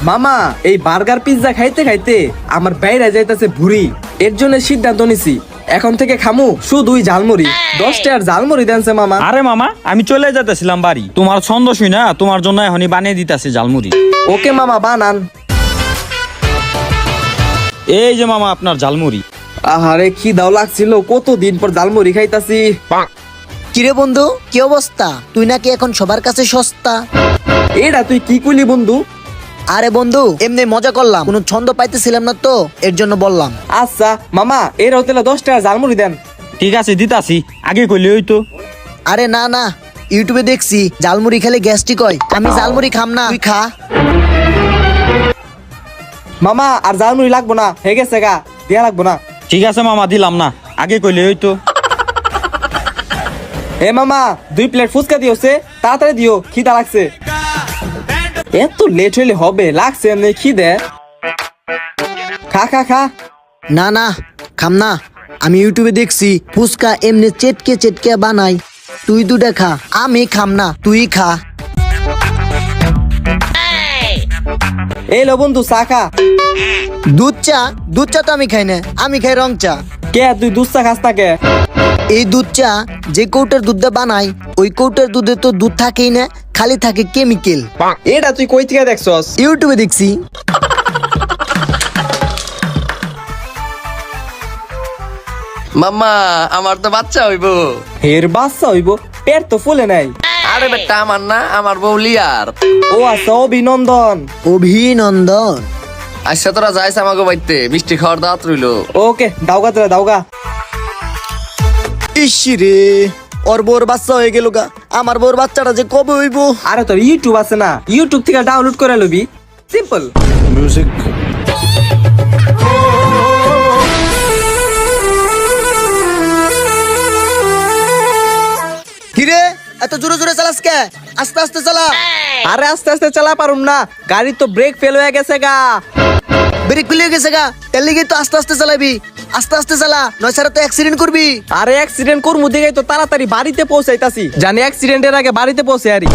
মামা এই burger pizza খাইতে খাইতে আমার বাইরে যাইতেছে ভুড়ি। এর জন্য সিদ্ধান্ত নিছি এখন থেকে খামু শুধুই ঝালমুড়ি। 10 টাকার ঝালমুড়ি দেনছে মামা। আরে মামা আমি চলে যেতেছিলাম বাড়ি, তোমার ছন্দ শুই না তোমার জন্য এখনই বানিয়ে দিতেছি ঝালমুড়ি। ওকে মামা বানান। এই যে মামা আপনার ঝালমুড়ি। আহারে খিদাও লাগছিল, কতদিন পর ঝালমুড়ি খাইতাছি। কিরে বন্ধু, কি অবস্থা? তুই নাকি এখন সবার কাছে সস্তা? এটা তুই কি কইলি বন্ধু? আরে বন্ধু এমনি মজা করলাম, কোনো ছন্দ পাইতেছিলাম না তো এর জন্য বললাম। আচ্ছা মামা এর হোটেলে 10 টাকার ঝালমুড়ি দেন। ঠিক আছে দিতাছি, আগে কইলে হইতো। আরে না না, ইউটিউবে দেখছি ঝালমুড়ি খেলে গ্যাস্ট্রিক হয়, আমি ঝালমুড়ি খাম না, তুই খা। মামা আর ঝালমুড়ি লাগবো না, হয়ে গেছে গা, দিয়া লাগবো না। ঠিক আছে মামা দিলাম না, আগে কইলে হইতো। হে মামা 2 প্লেট ফুচকা দিওছে, তাড়াতাড়ি দিও, খিদা লাগছে। এত লেট হইলে হবে? লাগছে এমনি খিদে। খা খা খা। না না খাম না, আমি ইউটিউবে দেখছি ফুচকা এমনি চেটকে চেটকে বানাই, তুই দুটা খা, আমি খাম না, তুই খা। এই লো বন্ধু চা খা। দুধ চা? দুধ চা তো আমি খাই না, আমি খাই রং চা। কে তুই দুধ চা খাস না কে? এই দুধ চা যে কৌটার দুধটা বানাই ওই কৌটার দুধে তো দুধ থাকেই না, খালি থাকে কেমিক্যাল। এটা তুই কই থেকে দেখছস? ইউটিউবে দেখছি। মাম্মা আমার তো বাচ্চা হইবো। হের বাচ্চা হইব? পেট তো ফুলে নাই। আরে বেটা আমার না, আমার বউ লিয়ার। ও আচ্ছা, অভিনন্দন। অভিনন্দন। আচ্ছা তোরা যাইস আমাকে বাড়িতে, মিষ্টি খাওয়ার দাওয়াত রইলো। ওকে দাওগা তোরা দাওগা। ইসি রে, ওর বউর বাচ্চা হয়ে গেল গা, আমার বউর বাচ্চাটা যে কবে হইব? আরে তোর ইউটিউব আছে না, ইউটিউব থেকে ডাউনলোড করে লবি, সিম্পল। কিরে এত জোরে জোরে চালাস কে? আস্তে আস্তে চালা। আরে আস্তে আস্তে চালা পারুম না, গাড়ি তো ব্রেক ফেল হয়ে গেছে গা। ব্রেক খুলে গেছে গা, এর লিগে তো আস্তে আস্তে চালাবি, আস্তে আস্তে চালা, নয় ছাড়া তো অ্যাক্সিডেন্ট করবি। আরে অ্যাক্সিডেন্ট করমু দিকে তো তাড়াতাড়ি বাড়িতে পৌঁছাইতাছি, জানি অ্যাক্সিডেন্টের আগে বাড়িতে পৌঁছে আরি।